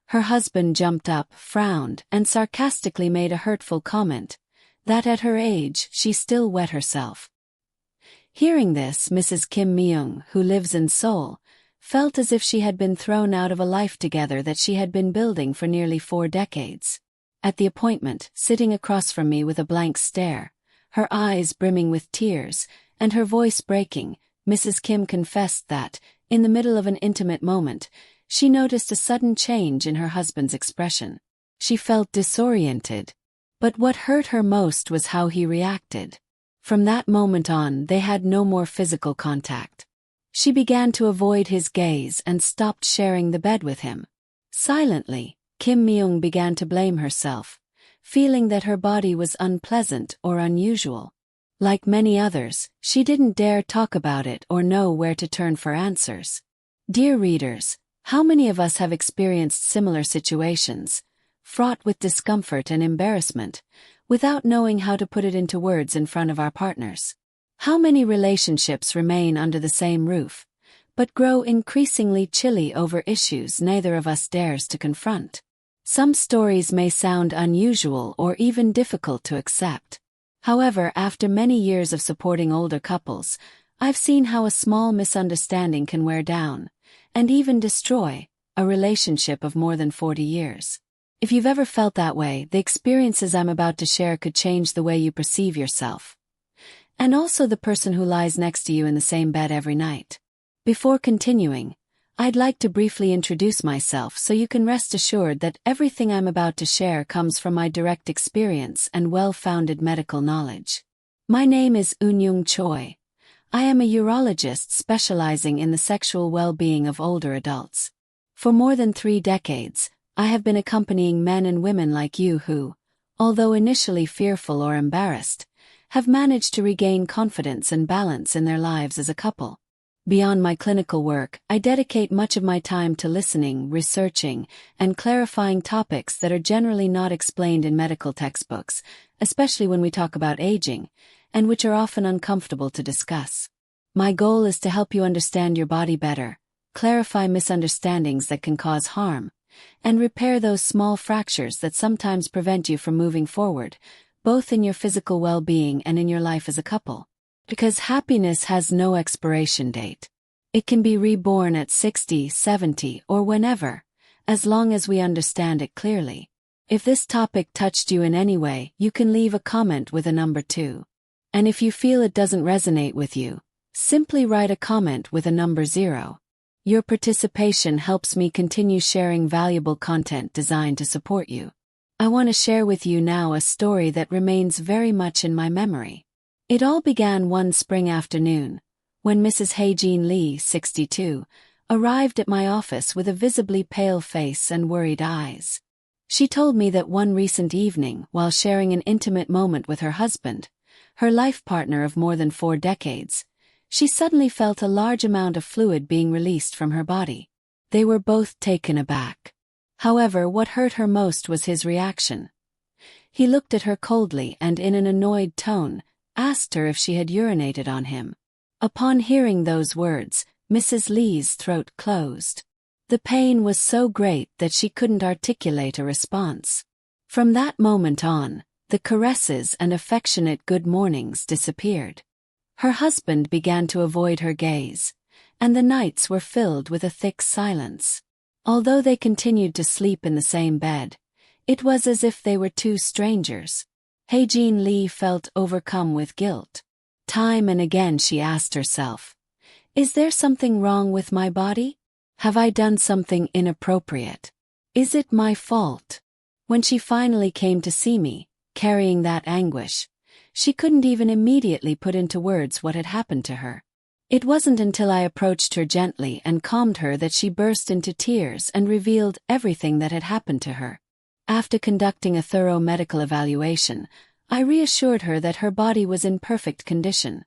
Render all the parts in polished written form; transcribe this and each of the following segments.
Her husband jumped up, frowned, and sarcastically made a hurtful comment, that at her age she still wet herself. Hearing this, Mrs. Kim Myung, who lives in Seoul, felt as if she had been thrown out of a life together that she had been building for nearly 4 decades. At the appointment, sitting across from me with a blank stare, her eyes brimming with tears, and her voice breaking, Mrs. Kim confessed that, in the middle of an intimate moment, she noticed a sudden change in her husband's expression. She felt disoriented. But what hurt her most was how he reacted. From that moment on, they had no more physical contact. She began to avoid his gaze and stopped sharing the bed with him. Silently, Kim Myung began to blame herself, feeling that her body was unpleasant or unusual. Like many others, she didn't dare talk about it or know where to turn for answers. Dear readers, how many of us have experienced similar situations, fraught with discomfort and embarrassment, without knowing how to put it into words in front of our partners? How many relationships remain under the same roof, but grow increasingly chilly over issues neither of us dares to confront? Some stories may sound unusual or even difficult to accept. However, after many years of supporting older couples, I've seen how a small misunderstanding can wear down, and even destroy, a relationship of more than 40 years. If you've ever felt that way, the experiences I'm about to share could change the way you perceive yourself. And also the person who lies next to you in the same bed every night. Before continuing, I'd like to briefly introduce myself so you can rest assured that everything I'm about to share comes from my direct experience and well-founded medical knowledge. My name is Eun-Young Choi. I am a urologist specializing in the sexual well-being of older adults. For more than 3 decades, I have been accompanying men and women like you who, although initially fearful or embarrassed, have managed to regain confidence and balance in their lives as a couple. Beyond my clinical work, I dedicate much of my time to listening, researching, and clarifying topics that are generally not explained in medical textbooks, especially when we talk about aging, and which are often uncomfortable to discuss. My goal is to help you understand your body better, clarify misunderstandings that can cause harm, and repair those small fractures that sometimes prevent you from moving forward, both in your physical well-being and in your life as a couple. Because happiness has no expiration date. It can be reborn at 60, 70, or whenever, as long as we understand it clearly. If this topic touched you in any way, you can leave a comment with a number 2. And if you feel it doesn't resonate with you, simply write a comment with a number 0. Your participation helps me continue sharing valuable content designed to support you. I want to share with you now a story that remains very much in my memory. It all began one spring afternoon, when Mrs. Hae-jin Lee, 62, arrived at my office with a visibly pale face and worried eyes. She told me that one recent evening, while sharing an intimate moment with her husband, her life partner of more than 4 decades, she suddenly felt a large amount of fluid being released from her body. They were both taken aback. However, what hurt her most was his reaction. He looked at her coldly and in an annoyed tone, asked her if she had urinated on him. Upon hearing those words, Mrs. Lee's throat closed. The pain was so great that she couldn't articulate a response. From that moment on, the caresses and affectionate good mornings disappeared. Her husband began to avoid her gaze, and the nights were filled with a thick silence. Although they continued to sleep in the same bed, it was as if they were 2 strangers. Hae-jin Lee felt overcome with guilt. Time and again she asked herself, "Is there something wrong with my body? Have I done something inappropriate? Is it my fault?" When she finally came to see me, carrying that anguish, she couldn't even immediately put into words what had happened to her. It wasn't until I approached her gently and calmed her that she burst into tears and revealed everything that had happened to her. After conducting a thorough medical evaluation, I reassured her that her body was in perfect condition.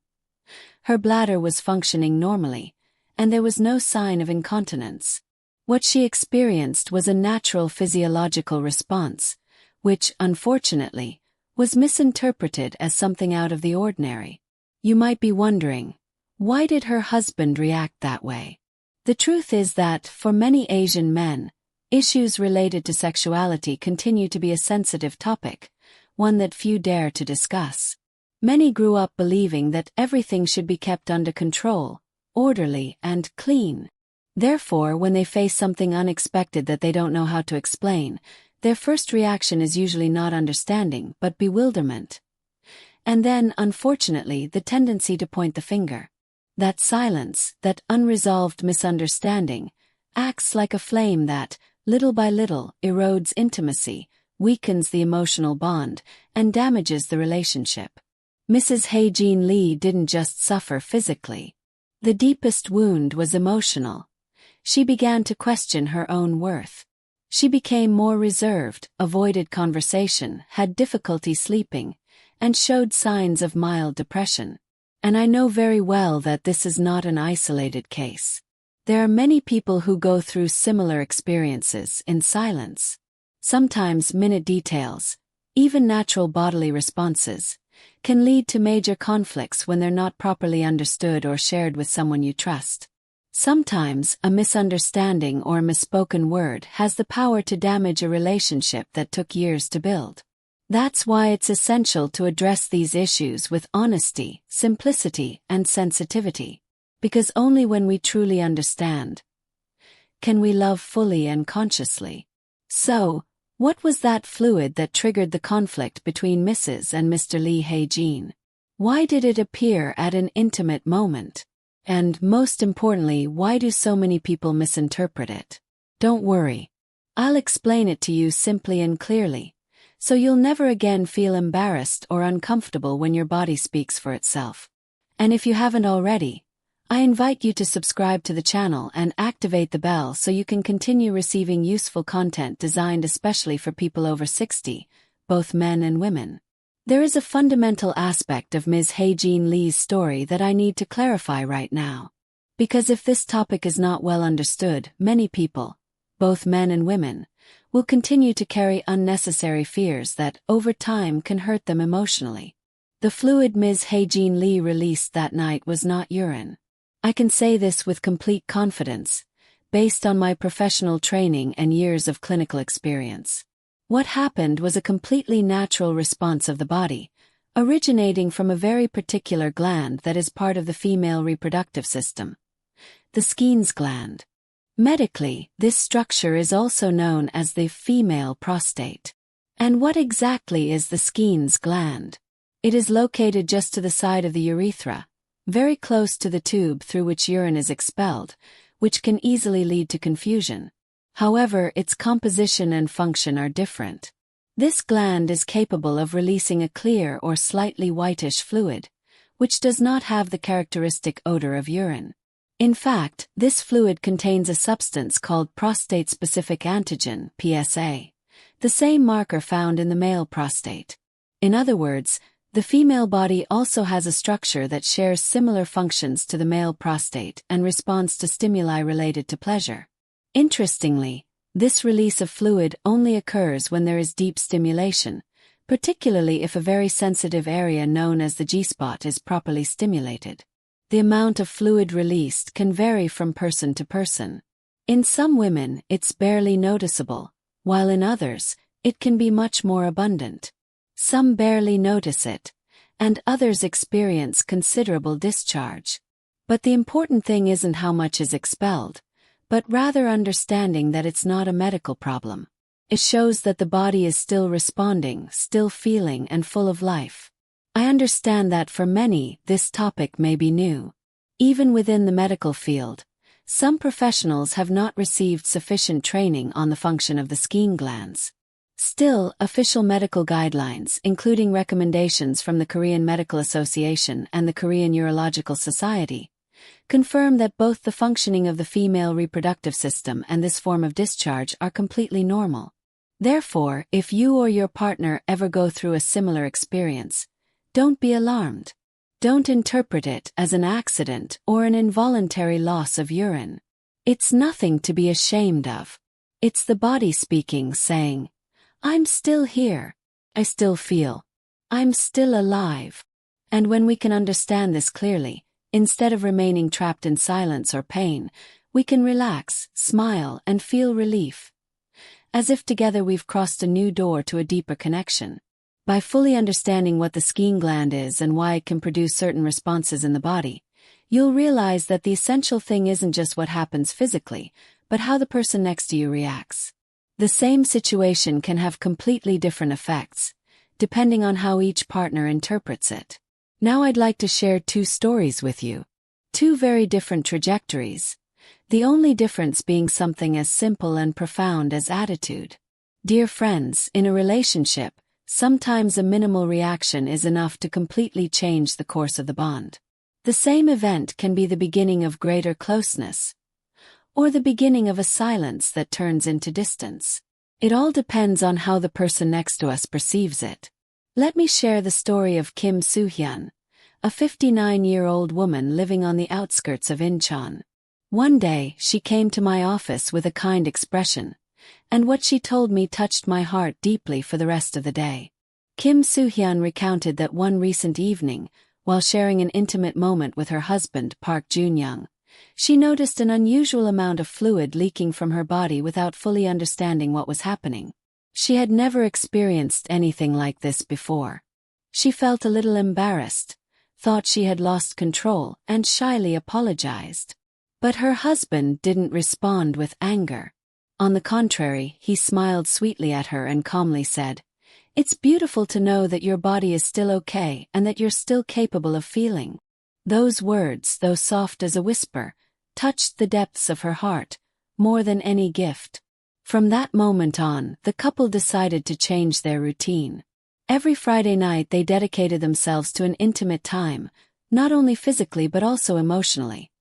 Her bladder was functioning normally, and there was no sign of incontinence. What she experienced was a natural physiological response, which, unfortunately, was misinterpreted as something out of the ordinary. You might be wondering, why did her husband react that way? The truth is that, for many Asian men, Issues related to sexuality continue to be a sensitive topic, one that few dare to discuss. Many grew up believing that everything should be kept under control, orderly, and clean. Therefore, when they face something unexpected that they don't know how to explain, their first reaction is usually not understanding but bewilderment. And then, unfortunately, the tendency to point the finger. That silence, that unresolved misunderstanding, acts like a flame that, little by little, erodes intimacy, weakens the emotional bond, and damages the relationship. Mrs. Hae-Jean Lee didn't just suffer physically. The deepest wound was emotional. She began to question her own worth. She became more reserved, avoided conversation, had difficulty sleeping, and showed signs of mild depression. And I know very well that this is not an isolated case. There are many people who go through similar experiences in silence. Sometimes minute details, even natural bodily responses, can lead to major conflicts when they're not properly understood or shared with someone you trust. Sometimes a misunderstanding or a misspoken word has the power to damage a relationship that took years to build. That's why it's essential to address these issues with honesty, simplicity, and sensitivity. Because only when we truly understand can we love fully and consciously. So, what was that fluid that triggered the conflict between Mrs. and Mr. Lee Hae-Jean? Why did it appear at an intimate moment? And, most importantly, why do so many people misinterpret it? Don't worry. I'll explain it to you simply and clearly, so you'll never again feel embarrassed or uncomfortable when your body speaks for itself. And if you haven't already, I invite you to subscribe to the channel and activate the bell so you can continue receiving useful content designed especially for people over 60, both men and women. There is a fundamental aspect of Ms. Hae-Jean Lee's story that I need to clarify right now. Because if this topic is not well understood, many people, both men and women, will continue to carry unnecessary fears that, over time, can hurt them emotionally. The fluid Ms. Hae-Jean Lee released that night was not urine. I can say this with complete confidence, based on my professional training and years of clinical experience. What happened was a completely natural response of the body, originating from a very particular gland that is part of the female reproductive system, the Skene's gland. Medically, this structure is also known as the female prostate. And what exactly is the Skene's gland? It is located just to the side of the urethra, very close to the tube through which urine is expelled, which can easily lead to confusion. However, its composition and function are different. This gland is capable of releasing a clear or slightly whitish fluid, which does not have the characteristic odor of urine. In fact, this fluid contains a substance called prostate-specific antigen, PSA, the same marker found in the male prostate. In other words, the female body also has a structure that shares similar functions to the male prostate and responds to stimuli related to pleasure. Interestingly, this release of fluid only occurs when there is deep stimulation, particularly if a very sensitive area known as the G-spot is properly stimulated. The amount of fluid released can vary from person to person. In some women, it's barely noticeable, while in others, it can be much more abundant. Some barely notice it, and others experience considerable discharge. But the important thing isn't how much is expelled, but rather understanding that it's not a medical problem. It shows that the body is still responding, still feeling, and full of life. I understand that for many, this topic may be new. Even within the medical field, some professionals have not received sufficient training on the function of the Skene glands. Still, official medical guidelines, including recommendations from the Korean Medical Association and the Korean Urological Society, confirm that both the functioning of the female reproductive system and this form of discharge are completely normal. Therefore, if you or your partner ever go through a similar experience, don't be alarmed. Don't interpret it as an accident or an involuntary loss of urine. It's nothing to be ashamed of. It's the body speaking, saying, I'm still here. I still feel. I'm still alive. And when we can understand this clearly, instead of remaining trapped in silence or pain, we can relax, smile, and feel relief. as if together we've crossed a new door to a deeper connection. By fully understanding what the skiing gland is and why it can produce certain responses in the body, you'll realize that the essential thing isn't just what happens physically, but how the person next to you reacts. The same situation can have completely different effects, depending on how each partner interprets it. Now I'd like to share 2 stories with you. 2 very different trajectories, the only difference being something as simple and profound as attitude. Dear friends, in a relationship, sometimes a minimal reaction is enough to completely change the course of the bond. The same event can be the beginning of greater closeness, or the beginning of a silence that turns into distance. It all depends on how the person next to us perceives it. Let me share the story of Kim Soo-hyun, a 59-year-old woman living on the outskirts of Incheon. One day, she came to my office with a kind expression, and what she told me touched my heart deeply for the rest of the day. Kim Soo-hyun recounted that one recent evening, while sharing an intimate moment with her husband Park Jun-young, she noticed an unusual amount of fluid leaking from her body without fully understanding what was happening. She had never experienced anything like this before. She felt a little embarrassed, thought she had lost control, and shyly apologized. But her husband didn't respond with anger. On the contrary, he smiled sweetly at her and calmly said, "It's beautiful to know that your body is still okay and that you're still capable of feeling." Those words, though soft as a whisper, touched the depths of her heart, more than any gift. From that moment on, the couple decided to change their routine. Every Friday night they dedicated themselves to an intimate time, not only physically but also emotionally.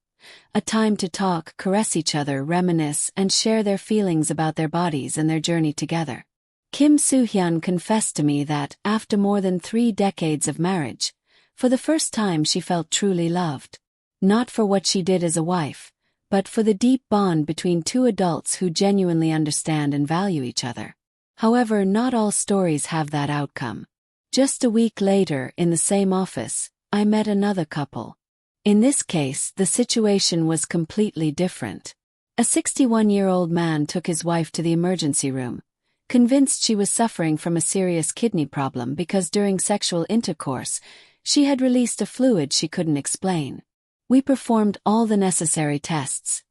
A time to talk, caress each other, reminisce, and share their feelings about their bodies and their journey together. Kim Soo-hyun confessed to me that, after more than 3 decades of marriage, for the first time she felt truly loved. Not for what she did as a wife, but for the deep bond between 2 adults who genuinely understand and value each other. However, not all stories have that outcome. Just a week later, in the same office, I met another couple. In this case, the situation was completely different. A 61-year-old man took his wife to the emergency room, convinced she was suffering from a serious kidney problem because during sexual intercourse, she had released a fluid she couldn't explain. We performed all the necessary tests: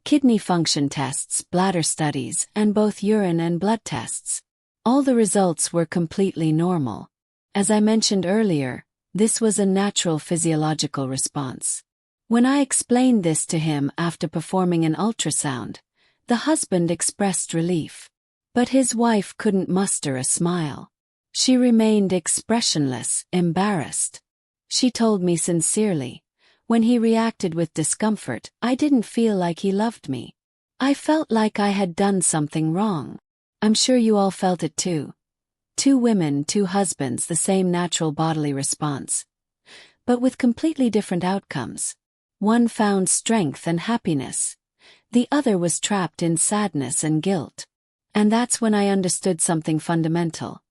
kidney function tests, bladder studies, and both urine and blood tests. All the results were completely normal. As I mentioned earlier, this was a natural physiological response. When I explained this to him after performing an ultrasound, the husband expressed relief. But his wife couldn't muster a smile. She remained expressionless, embarrassed. She told me sincerely, "When he reacted with discomfort, I didn't feel like he loved me. I felt like I had done something wrong." I'm sure you all felt it too. 2 women, 2 husbands, the same natural bodily response, but with completely different outcomes. One found strength and happiness. The other was trapped in sadness and guilt. And that's when I understood something fundamental.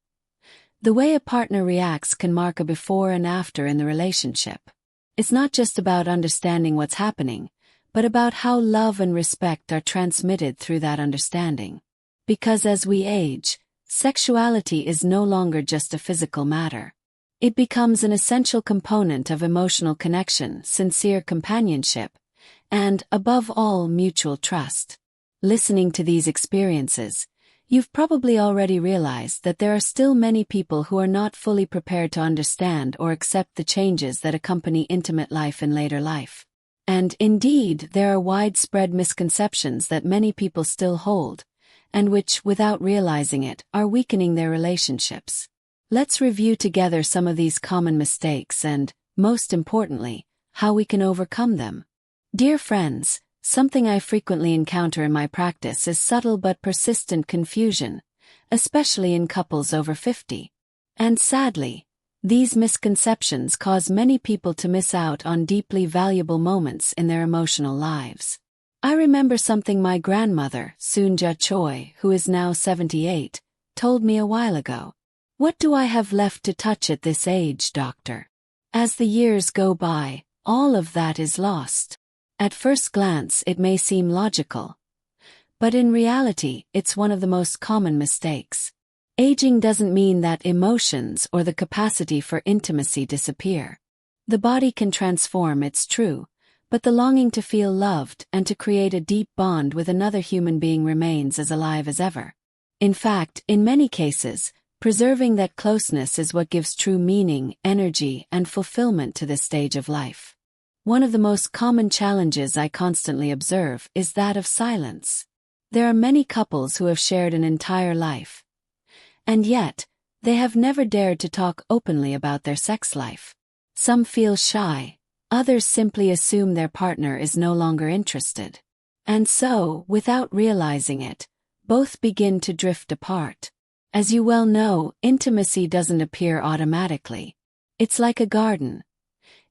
The way a partner reacts can mark a before and after in the relationship. It's not just about understanding what's happening, but about how love and respect are transmitted through that understanding. Because as we age, sexuality is no longer just a physical matter. It becomes an essential component of emotional connection, sincere companionship, and, above all, mutual trust. Listening to these experiences, you've probably already realized that there are still many people who are not fully prepared to understand or accept the changes that accompany intimate life in later life. And indeed, there are widespread misconceptions that many people still hold, and which, without realizing it, are weakening their relationships. Let's review together some of these common mistakes and, most importantly, how we can overcome them. Dear friends, something I frequently encounter in my practice is subtle but persistent confusion, especially in couples over 50. And sadly, these misconceptions cause many people to miss out on deeply valuable moments in their emotional lives. I remember something my grandmother, Soonja Choi, who is now 78, told me a while ago. "What do I have left to touch at this age, doctor? As the years go by, all of that is lost." At first glance it may seem logical, But in reality, it's one of the most common mistakes. Aging doesn't mean that emotions or the capacity for intimacy disappear. The body can transform, it's true, but the longing to feel loved and to create a deep bond with another human being remains as alive as ever. In fact, in many cases, preserving that closeness is what gives true meaning, energy, and fulfillment to this stage of life. One of the most common challenges I constantly observe is that of silence. There are many couples who have shared an entire life, and yet, they have never dared to talk openly about their sex life. Some feel shy, others simply assume their partner is no longer interested. And so, without realizing it, both begin to drift apart. As you well know, intimacy doesn't appear automatically. It's like a garden.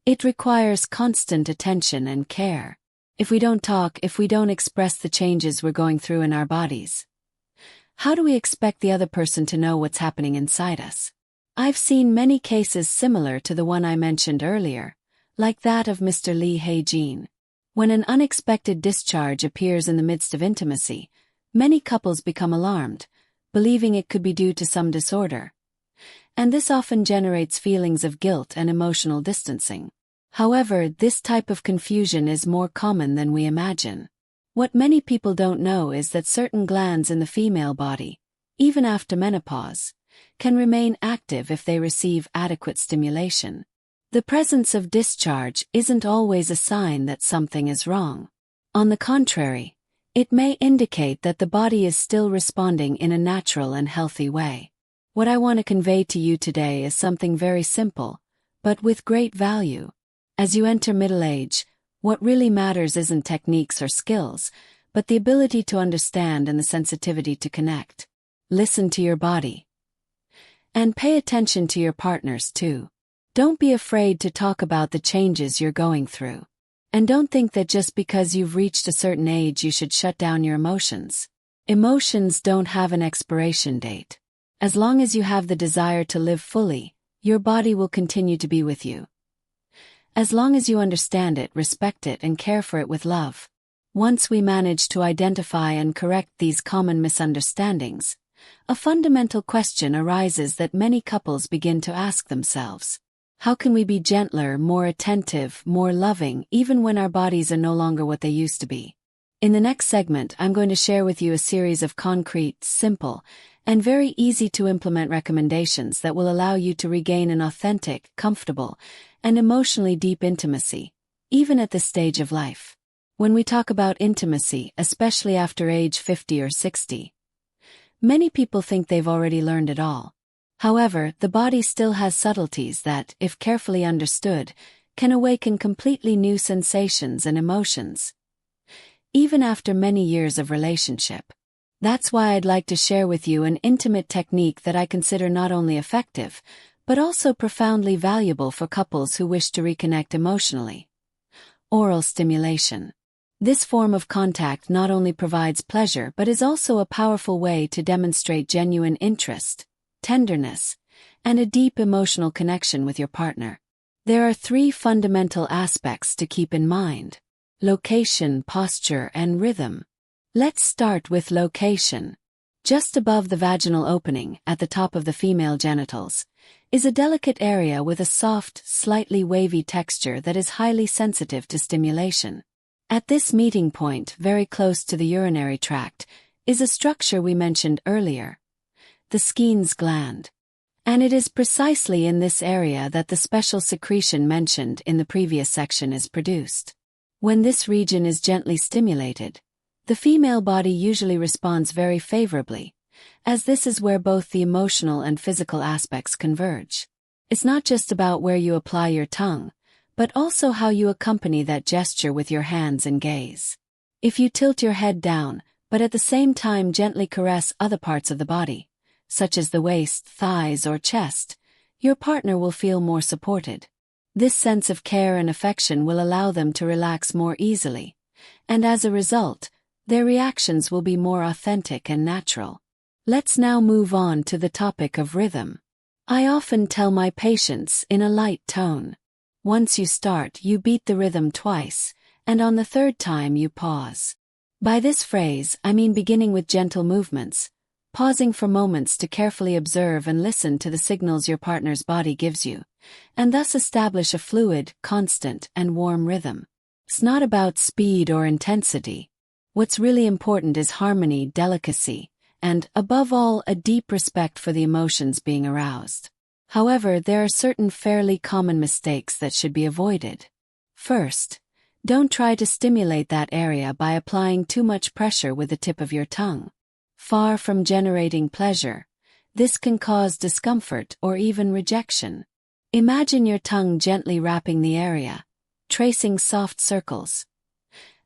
It requires constant attention and care. If we don't talk, if we don't express the changes we're going through in our bodies, how do we expect the other person to know what's happening inside us? I've seen many cases similar to the one I mentioned earlier, like that of Mr. Lee Hae-jin. When an unexpected discharge appears in the midst of intimacy, many couples become alarmed, believing it could be due to some disorder. And this often generates feelings of guilt and emotional distancing. However, this type of confusion is more common than we imagine. What many people don't know is that certain glands in the female body, even after menopause, can remain active if they receive adequate stimulation. The presence of discharge isn't always a sign that something is wrong. On the contrary, it may indicate that the body is still responding in a natural and healthy way. What I want to convey to you today is something very simple, but with great value. As you enter middle age, what really matters isn't techniques or skills, but the ability to understand and the sensitivity to connect. Listen to your body. And pay attention to your partners too. Don't be afraid to talk about the changes you're going through. And don't think that just because you've reached a certain age you should shut down your emotions. Emotions don't have an expiration date. As long as you have the desire to live fully, your body will continue to be with you. As long as you understand it, respect it, and care for it with love. Once we manage to identify and correct these common misunderstandings, a fundamental question arises that many couples begin to ask themselves. How can we be gentler, more attentive, more loving, even when our bodies are no longer what they used to be? In the next segment, I'm going to share with you a series of concrete, simple, and very easy to implement recommendations that will allow you to regain an authentic, comfortable, and emotionally deep intimacy, even at this stage of life. When we talk about intimacy, especially after age 50 or 60, many people think they've already learned it all. However, the body still has subtleties that, if carefully understood, can awaken completely new sensations and emotions, even after many years of relationship. That's why I'd like to share with you an intimate technique that I consider not only effective, but also profoundly valuable for couples who wish to reconnect emotionally. Oral stimulation. This form of contact not only provides pleasure but is also a powerful way to demonstrate genuine interest, tenderness, and a deep emotional connection with your partner. There are 3 fundamental aspects to keep in mind: location, posture, and rhythm. Let's start with location. Just above the vaginal opening, at the top of the female genitals, is a delicate area with a soft, slightly wavy texture that is highly sensitive to stimulation. At this meeting point, very close to the urinary tract, is a structure we mentioned earlier, the Skene's gland. And it is precisely in this area that the special secretion mentioned in the previous section is produced. When this region is gently stimulated, the female body usually responds very favorably, as this is where both the emotional and physical aspects converge. It's not just about where you apply your tongue, but also how you accompany that gesture with your hands and gaze. If you tilt your head down, but at the same time gently caress other parts of the body, such as the waist, thighs, or chest, your partner will feel more supported. This sense of care and affection will allow them to relax more easily, and as a result, their reactions will be more authentic and natural. Let's now move on to the topic of rhythm. I often tell my patients in a light tone. Once you start, you beat the rhythm twice, and on the third time you pause. By this phrase, I mean beginning with gentle movements, pausing for moments to carefully observe and listen to the signals your partner's body gives you, and thus establish a fluid, constant, and warm rhythm. It's not about speed or intensity. What's really important is harmony, delicacy, and, above all, a deep respect for the emotions being aroused. However, there are certain fairly common mistakes that should be avoided. First, don't try to stimulate that area by applying too much pressure with the tip of your tongue. Far from generating pleasure, this can cause discomfort or even rejection. Imagine your tongue gently wrapping the area, tracing soft circles,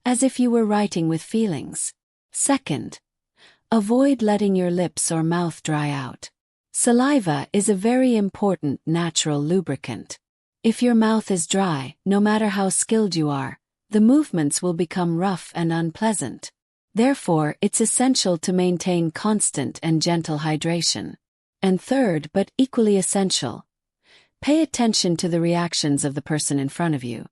as if you were writing with feelings. Second, avoid letting your lips or mouth dry out. Saliva is a very important natural lubricant. If your mouth is dry, no matter how skilled you are, the movements will become rough and unpleasant. Therefore, it's essential to maintain constant and gentle hydration. And third, but equally essential, pay attention to the reactions of the person in front of you.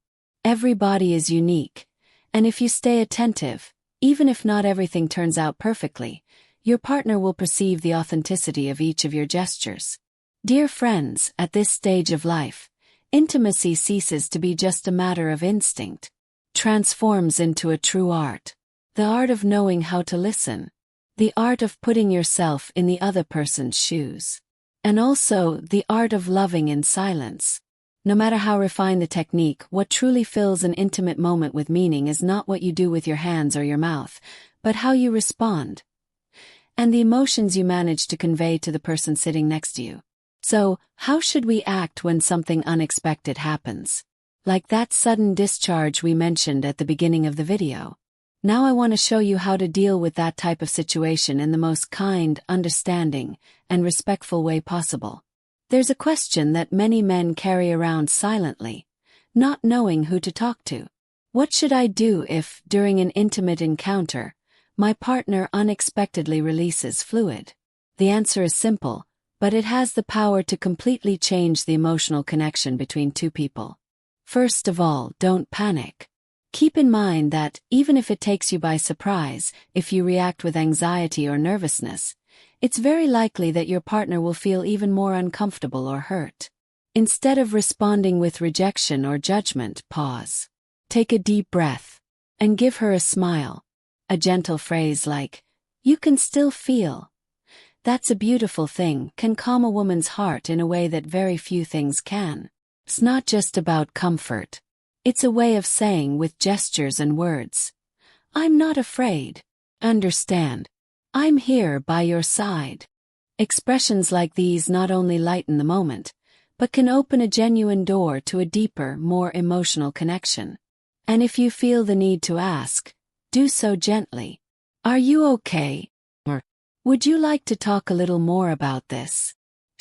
Every body is unique, and if you stay attentive, even if not everything turns out perfectly, your partner will perceive the authenticity of each of your gestures. Dear friends, at this stage of life, intimacy ceases to be just a matter of instinct, transforms into a true art. The art of knowing how to listen. The art of putting yourself in the other person's shoes. And also, the art of loving in silence. No matter how refined the technique, what truly fills an intimate moment with meaning is not what you do with your hands or your mouth, but how you respond. And the emotions you manage to convey to the person sitting next to you. So, how should we act when something unexpected happens? Like that sudden discharge we mentioned at the beginning of the video. Now I want to show you how to deal with that type of situation in the most kind, understanding, and respectful way possible. There's a question that many men carry around silently, not knowing who to talk to. What should I do if, during an intimate encounter, my partner unexpectedly releases fluid? The answer is simple, but it has the power to completely change the emotional connection between two people. First of all, don't panic. Keep in mind that, even if it takes you by surprise, if you react with anxiety or nervousness, it's very likely that your partner will feel even more uncomfortable or hurt. Instead of responding with rejection or judgment, pause. Take a deep breath, and give her a smile. A gentle phrase like, "You can still feel. That's a beautiful thing," can calm a woman's heart in a way that very few things can. It's not just about comfort. It's a way of saying with gestures and words, "I'm not afraid. Understand. I'm here by your side." Expressions like these not only lighten the moment, but can open a genuine door to a deeper, more emotional connection. And if you feel the need to ask, do so gently. "Are you okay?" Or, "Would you like to talk a little more about this?"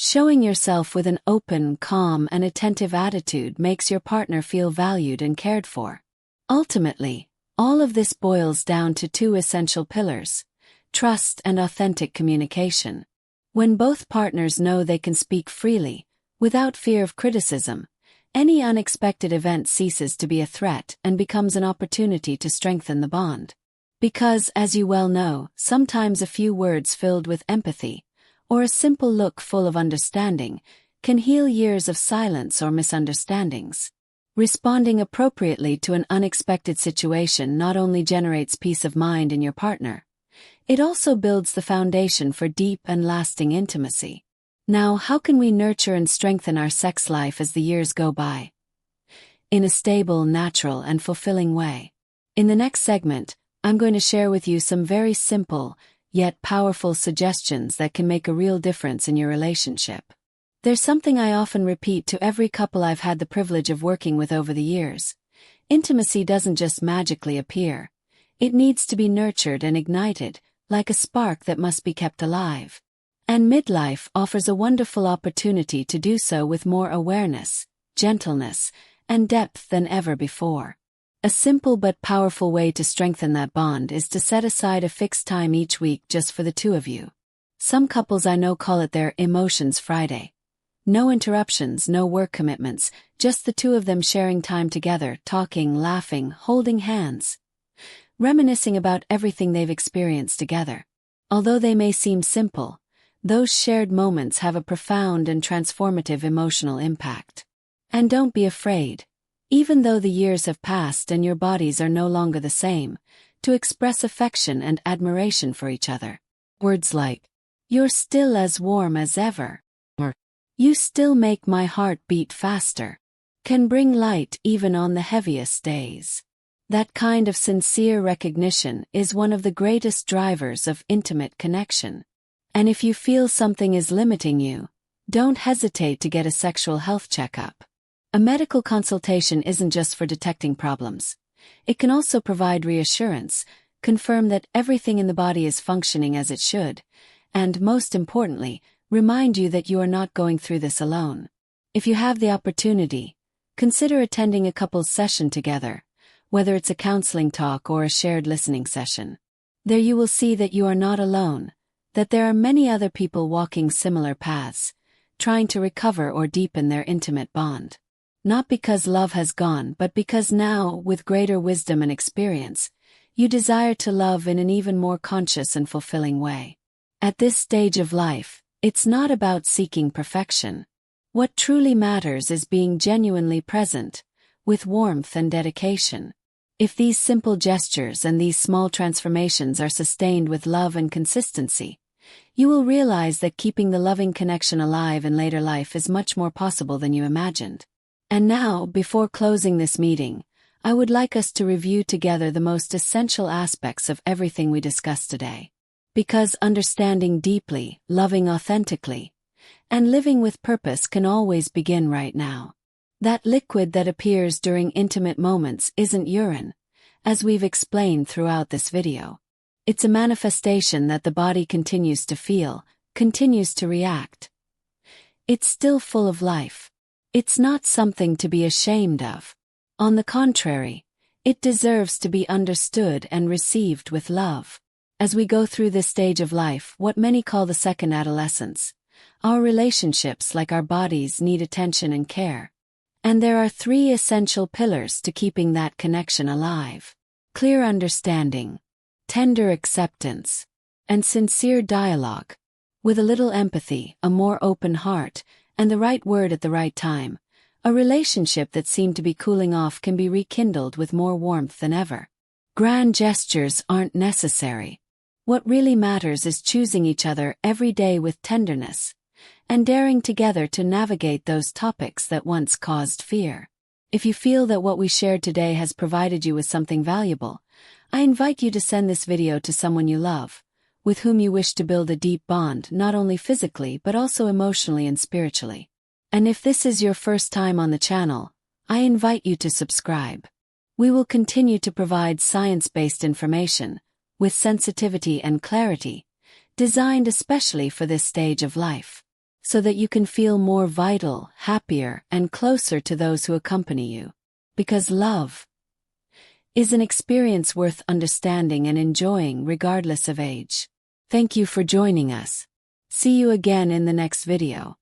Showing yourself with an open, calm, and attentive attitude makes your partner feel valued and cared for. Ultimately, all of this boils down to two essential pillars: trust and authentic communication. When both partners know they can speak freely, without fear of criticism, any unexpected event ceases to be a threat and becomes an opportunity to strengthen the bond. Because, as you well know, sometimes a few words filled with empathy, or a simple look full of understanding, can heal years of silence or misunderstandings. Responding appropriately to an unexpected situation not only generates peace of mind in your partner, it also builds the foundation for deep and lasting intimacy. Now, how can we nurture and strengthen our sex life as the years go by? In a stable, natural, and fulfilling way. In the next segment, I'm going to share with you some very simple, yet powerful suggestions that can make a real difference in your relationship. There's something I often repeat to every couple I've had the privilege of working with over the years. Intimacy doesn't just magically appear. It needs to be nurtured and ignited, like a spark that must be kept alive. And midlife offers a wonderful opportunity to do so with more awareness, gentleness, and depth than ever before. A simple but powerful way to strengthen that bond is to set aside a fixed time each week just for the two of you. Some couples I know call it their Emotions Friday. No interruptions, no work commitments, just the two of them sharing time together, talking, laughing, holding hands. reminiscing about everything they've experienced together. Although they may seem simple, those shared moments have a profound and transformative emotional impact. And don't be afraid, even though the years have passed and your bodies are no longer the same, to express affection and admiration for each other. Words like, "You're still as warm as ever," or "You still make my heart beat faster," can bring light even on the heaviest days. That kind of sincere recognition is one of the greatest drivers of intimate connection. And if you feel something is limiting you, don't hesitate to get a sexual health checkup. A medical consultation isn't just for detecting problems. It can also provide reassurance, confirm that everything in the body is functioning as it should, and most importantly, remind you that you are not going through this alone. If you have the opportunity, consider attending a couple's session together, whether it's a counseling talk or a shared listening session. There you will see that you are not alone, that there are many other people walking similar paths, trying to recover or deepen their intimate bond. Not because love has gone, but because now, with greater wisdom and experience, you desire to love in an even more conscious and fulfilling way. At this stage of life, it's not about seeking perfection. What truly matters is being genuinely present, with warmth and dedication. If these simple gestures and these small transformations are sustained with love and consistency, you will realize that keeping the loving connection alive in later life is much more possible than you imagined. And now, before closing this meeting, I would like us to review together the most essential aspects of everything we discussed today. Because understanding deeply, loving authentically, and living with purpose can always begin right now. That liquid that appears during intimate moments isn't urine, as we've explained throughout this video. It's a manifestation that the body continues to feel, continues to react. It's still full of life. It's not something to be ashamed of. On the contrary, it deserves to be understood and received with love. As we go through this stage of life, what many call the second adolescence, our relationships, like our bodies, need attention and care. And there are 3 essential pillars to keeping that connection alive: clear understanding, tender acceptance, and sincere dialogue. With a little empathy, a more open heart, and the right word at the right time, a relationship that seemed to be cooling off can be rekindled with more warmth than ever. Grand gestures aren't necessary. What really matters is choosing each other every day with tenderness, and daring together to navigate those topics that once caused fear. If you feel that what we shared today has provided you with something valuable, I invite you to send this video to someone you love, with whom you wish to build a deep bond not only physically but also emotionally and spiritually. And if this is your first time on the channel, I invite you to subscribe. We will continue to provide science-based information, with sensitivity and clarity, designed especially for this stage of life, so that you can feel more vital, happier, and closer to those who accompany you. Because love is an experience worth understanding and enjoying regardless of age. Thank you for joining us. See you again in the next video.